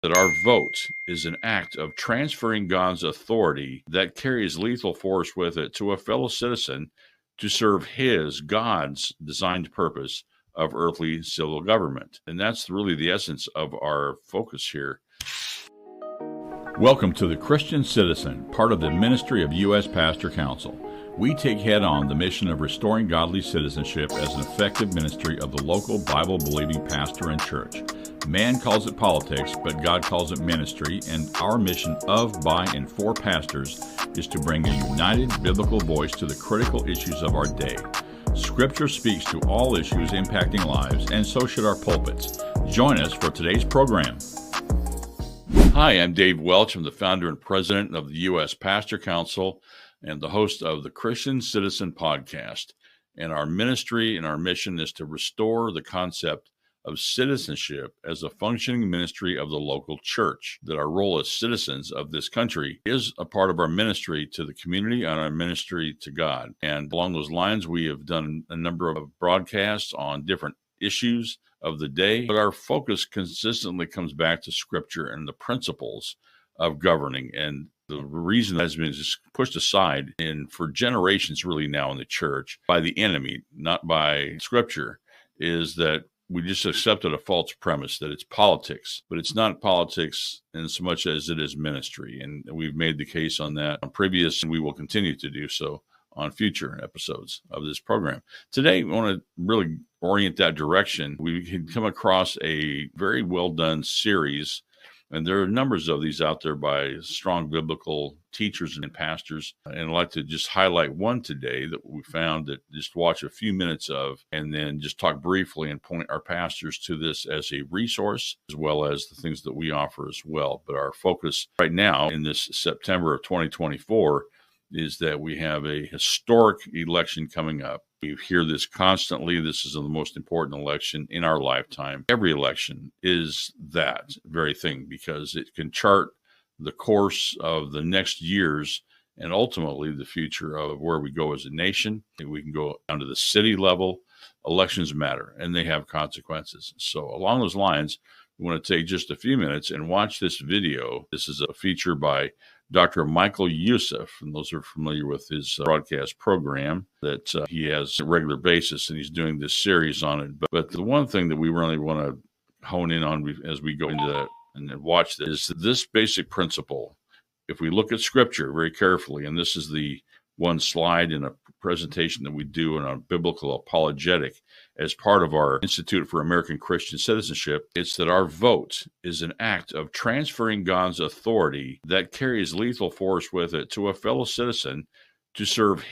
that our vote is an act of transferring God's authority that carries lethal force with it to a fellow citizen to serve God's designed purpose of earthly civil government. And that's really the essence of our focus here. Welcome to the Christian Citizen, part of the ministry of U.S. Pastor Council. We take head on the mission of restoring godly citizenship as an effective ministry of the local Bible-believing pastor and church. Man calls it politics, but God calls it ministry, and our mission of, by, and for pastors is to bring a united biblical voice to the critical issues of our day. Scripture speaks to all issues impacting lives, and so should our pulpits. Join us for today's program. Hi, I'm Dave Welch. I'm the founder and president of the U.S. Pastor Council and the host of the Christian Citizen podcast. And our ministry and our mission is to restore the concept of citizenship as a functioning ministry of the local church, that our role as citizens of this country is a part of our ministry to the community and our ministry to God. And along those lines, we have done a number of broadcasts on different issues of the day, but our focus consistently comes back to Scripture and the principles of governing. And the reason that has been just pushed aside for generations really now in the church by the enemy, not by Scripture, is that we just accepted a false premise that it's politics, but it's not politics in so much as it is ministry. And we've made the case on that on previous, and we will continue to do so on future episodes of this program. Today, we want to really orient that direction. We had come across a very well done series, and there are numbers of these out there by strong biblical teachers and pastors. And I'd like to just highlight one today that we found that just watch a few minutes of, and then just talk briefly and point our pastors to this as a resource, as well as the things that we offer as well. But our focus right now in this September of 2024 is that we have a historic election coming up. We hear this constantly. This is the most important election in our lifetime. Every election is that very thing because it can chart the course of the next years and ultimately the future of where we go as a nation. We can go down to the city level. Elections matter and they have consequences. So along those lines, we want to take just a few minutes and watch this video. This is a feature by Dr. Michael Youssef, and those are familiar with his broadcast program that he has on a regular basis, and he's doing this series on it. But the one thing that we really want to hone in on as we go into that and watch this is this basic principle. If we look at Scripture very carefully, and this is the one slide in a presentation that we do in a biblical apologetic as part of our Institute for American Christian Citizenship, it's that our vote is an act of transferring God's authority that carries lethal force with it to a fellow citizen to serve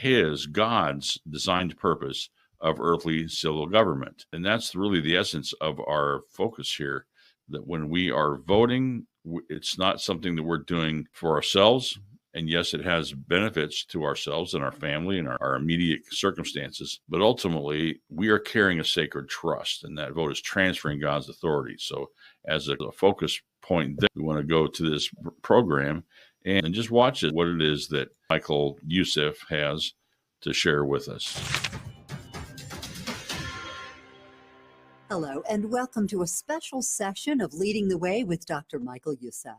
God's designed purpose of earthly civil government. And that's really the essence of our focus here, that when we are voting, it's not something that we're doing for ourselves. And yes, it has benefits to ourselves and our family and our immediate circumstances. But ultimately, we are carrying a sacred trust, and that vote is transferring God's authority. So as a focus point, we want to go to this program and just watch what it is that Michael Youssef has to share with us. Hello, and welcome to a special session of Leading the Way with Dr. Michael Youssef.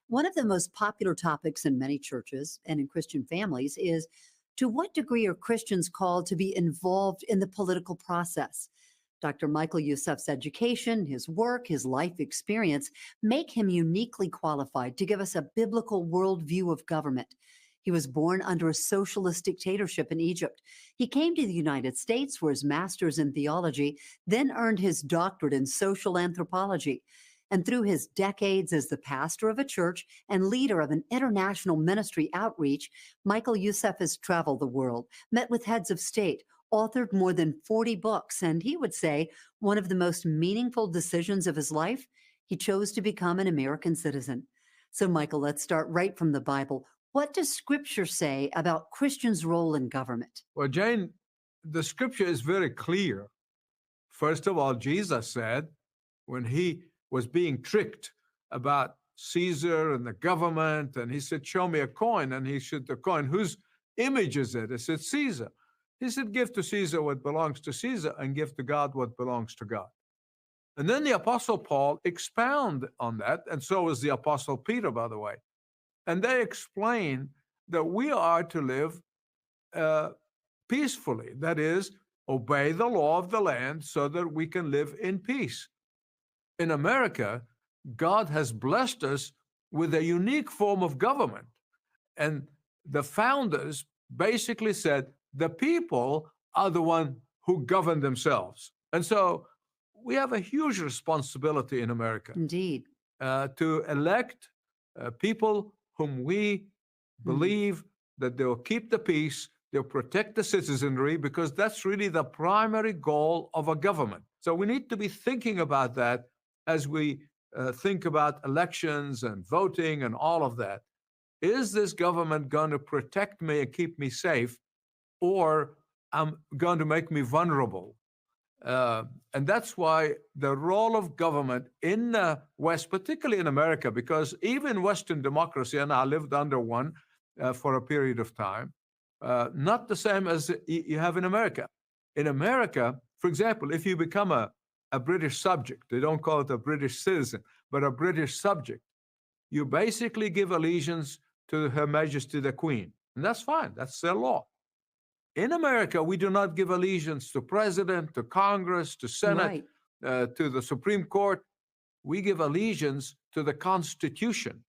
One of the most popular topics in many churches and in Christian families is, to what degree are Christians called to be involved in the political process? Dr. Michael Youssef's education, his work, his life experience make him uniquely qualified to give us a biblical worldview of government. He was born under a socialist dictatorship in Egypt. He came to the United States for his master's in theology, then earned his doctorate in social anthropology. And through his decades as the pastor of a church and leader of an international ministry outreach, Michael Youssef has traveled the world, met with heads of state, authored more than 40 books, and he would say one of the most meaningful decisions of his life, he chose to become an American citizen. So, Michael, let's start right from the Bible. What does Scripture say about Christians' role in government? Well, Jane, the Scripture is very clear. First of all, Jesus said when he was being tricked about Caesar and the government, and he said, show me a coin. And he said, the coin, whose image is it? He said, Caesar. He said, give to Caesar what belongs to Caesar and give to God what belongs to God. And then the Apostle Paul expound on that, and so is the Apostle Peter, by the way. And they explain that we are to live peacefully. That is, obey the law of the land so that we can live in peace. In America, God has blessed us with a unique form of government. And the founders basically said the people are the one who govern themselves. And so we have a huge responsibility in America. Indeed. To elect people whom we believe that they'll keep the peace, they'll protect the citizenry, because that's really the primary goal of a government. So we need to be thinking about that as we think about elections and voting and all of that. Is this government going to protect me and keep me safe, or going to make me vulnerable? And that's why the role of government in the West, particularly in America, because even Western democracy, and I lived under one for a period of time, not the same as you have in America. In America, for example, if you become a British subject, they don't call it a British citizen, but a British subject, you basically give allegiance to Her Majesty the Queen. And that's fine. That's their law. In America, we do not give allegiance to president, to Congress, to Senate, to the Supreme Court. We give allegiance to the Constitution.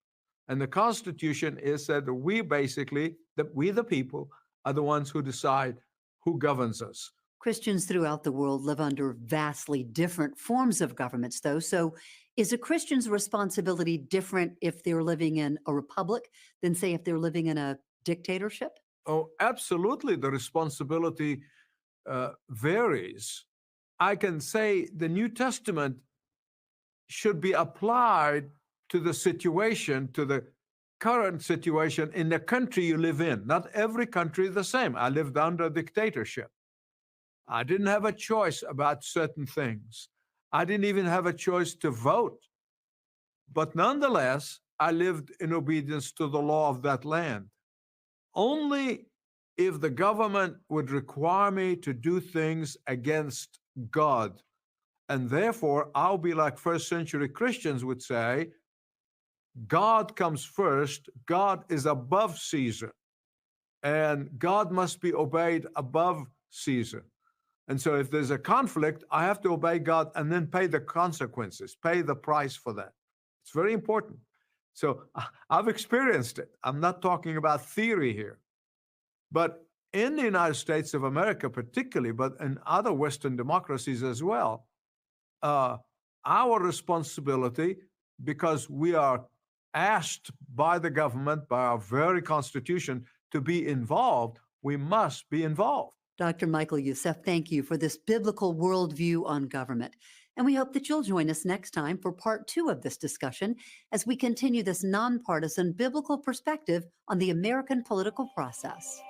And the Constitution is that we basically, that we the people, are the ones who decide who governs us. Christians throughout the world live under vastly different forms of governments, though. So is a Christian's responsibility different if they're living in a republic than, say, if they're living in a dictatorship? Oh, absolutely. The responsibility varies. I can say the New Testament should be applied to the situation, to the current situation in the country you live in. Not every country is the same. I lived under a dictatorship. I didn't have a choice about certain things. I didn't even have a choice to vote. But nonetheless, I lived in obedience to the law of that land. Only if the government would require me to do things against God, and therefore I'll be like first century Christians would say, God comes first, God is above Caesar, and God must be obeyed above Caesar. And so if there's a conflict, I have to obey God and then pay the consequences, pay the price for that. It's very important. So I've experienced it. I'm not talking about theory here. But in the United States of America particularly, but in other Western democracies as well, our responsibility, because we are asked by the government, by our very Constitution, to be involved, we must be involved. Dr. Michael Youssef, thank you for this biblical worldview on government. And we hope that you'll join us next time for part 2 of this discussion as we continue this nonpartisan biblical perspective on the American political process.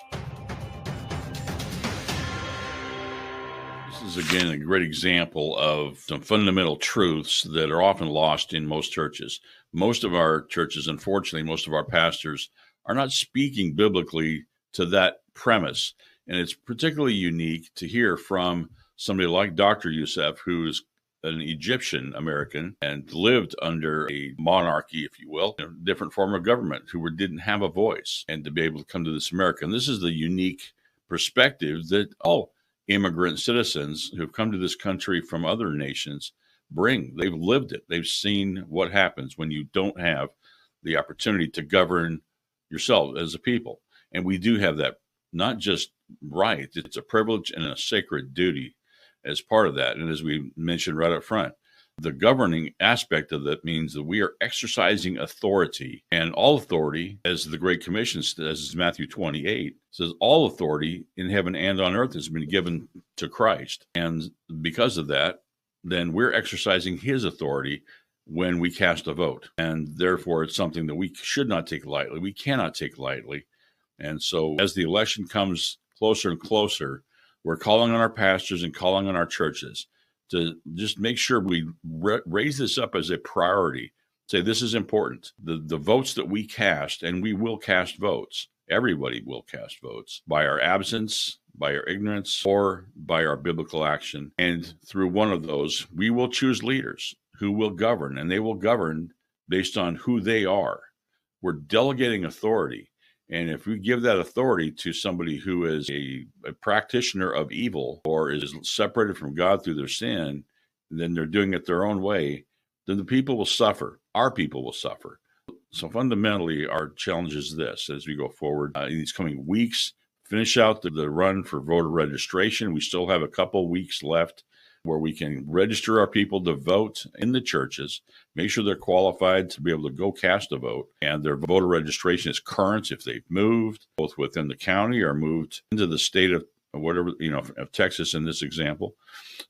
This is, again, a great example of some fundamental truths that are often lost in most churches. Most of our churches, unfortunately, most of our pastors are not speaking biblically to that premise. And it's particularly unique to hear from somebody like Dr. Youssef, who is an Egyptian American and lived under a monarchy, if you will, a different form of government, who didn't have a voice, and to be able to come to this America. And this is the unique perspective that all immigrant citizens who've come to this country from other nations bring. They've lived it. They've seen what happens when you don't have the opportunity to govern yourself as a people. And we do have that, not just right, it's a privilege and a sacred duty as part of that. And as we mentioned right up front, the governing aspect of that means that we are exercising authority, and all authority, as the Great Commission says, Matthew 28, says all authority in heaven and on earth has been given to Christ. And because of that, then we're exercising his authority when we cast a vote. And therefore, it's something that we should not take lightly. We cannot take lightly. And so as the election comes closer and closer, we're calling on our pastors and calling on our churches to just make sure we raise this up as a priority. Say this is important. The votes that we cast, and we will cast votes, everybody will cast votes, by our absence, by our ignorance or by our biblical action. And through one of those, we will choose leaders who will govern, and they will govern based on who they are. We're delegating authority. And if we give that authority to somebody who is a practitioner of evil or is separated from God through their sin, then they're doing it their own way, then the people will suffer. Our people will suffer. So fundamentally, our challenge is this as we go forward in these coming weeks, finish out the run for voter registration. We still have a couple weeks left where we can register our people to vote in the churches, make sure they're qualified to be able to go cast a vote, and their voter registration is current if they've moved, both within the county or moved into the state of whatever, of Texas in this example.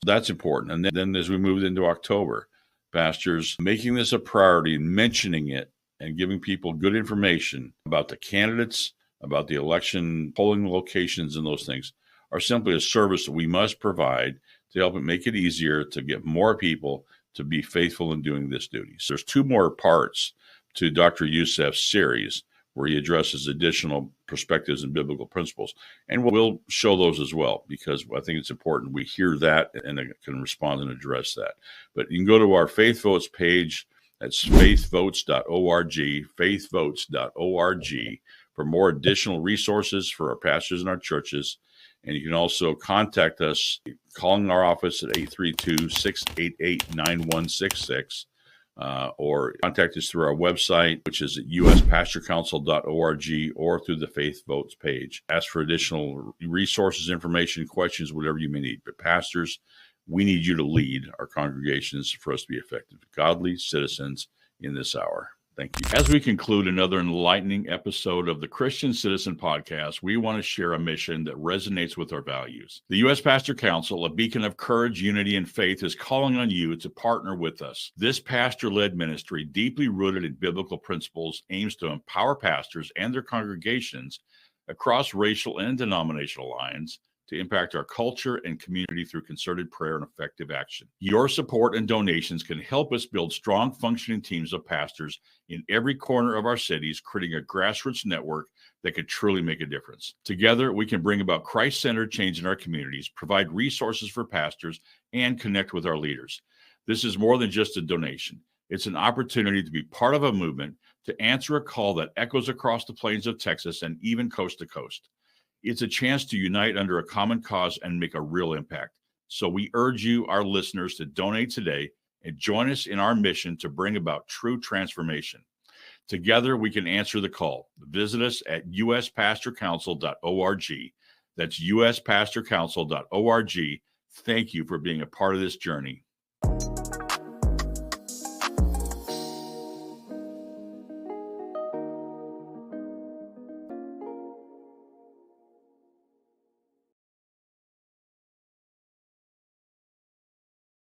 That's important. And then as we move into October, pastors making this a priority and mentioning it and giving people good information about the candidates, about the election polling locations and those things are simply a service that we must provide to help it make it easier to get more people to be faithful in doing this duty. So there's two more parts to Dr. Youssef's series where he addresses additional perspectives and biblical principles. And we'll show those as well, because I think it's important we hear that and can respond and address that. But you can go to our Faith Votes page. That's faithvotes.org, faithvotes.org, for more additional resources for our pastors and our churches. And you can also contact us calling our office at 832-688-9166, or contact us through our website, which is at uspastorcouncil.org, or through the Faith Votes page. Ask for additional resources, information, questions, whatever you may need. But pastors, we need you to lead our congregations for us to be effective, godly citizens in this hour. Thank you. As we conclude another enlightening episode of the Christian Citizen Podcast, we want to share a mission that resonates with our values. The U.S. Pastor Council, a beacon of courage, unity, and faith, is calling on you to partner with us. This pastor-led ministry, deeply rooted in biblical principles, aims to empower pastors and their congregations across racial and denominational lines to impact our culture and community through concerted prayer and effective action. Your support and donations can help us build strong, functioning teams of pastors in every corner of our cities, creating a grassroots network that could truly make a difference. Together, we can bring about Christ-centered change in our communities, provide resources for pastors, and connect with our leaders. This is more than just a donation. It's an opportunity to be part of a movement, to answer a call that echoes across the plains of Texas and even coast to coast. It's a chance to unite under a common cause and make a real impact. So we urge you, our listeners, to donate today and join us in our mission to bring about true transformation. Together, we can answer the call. Visit us at uspastorcouncil.org. That's uspastorcouncil.org. Thank you for being a part of this journey.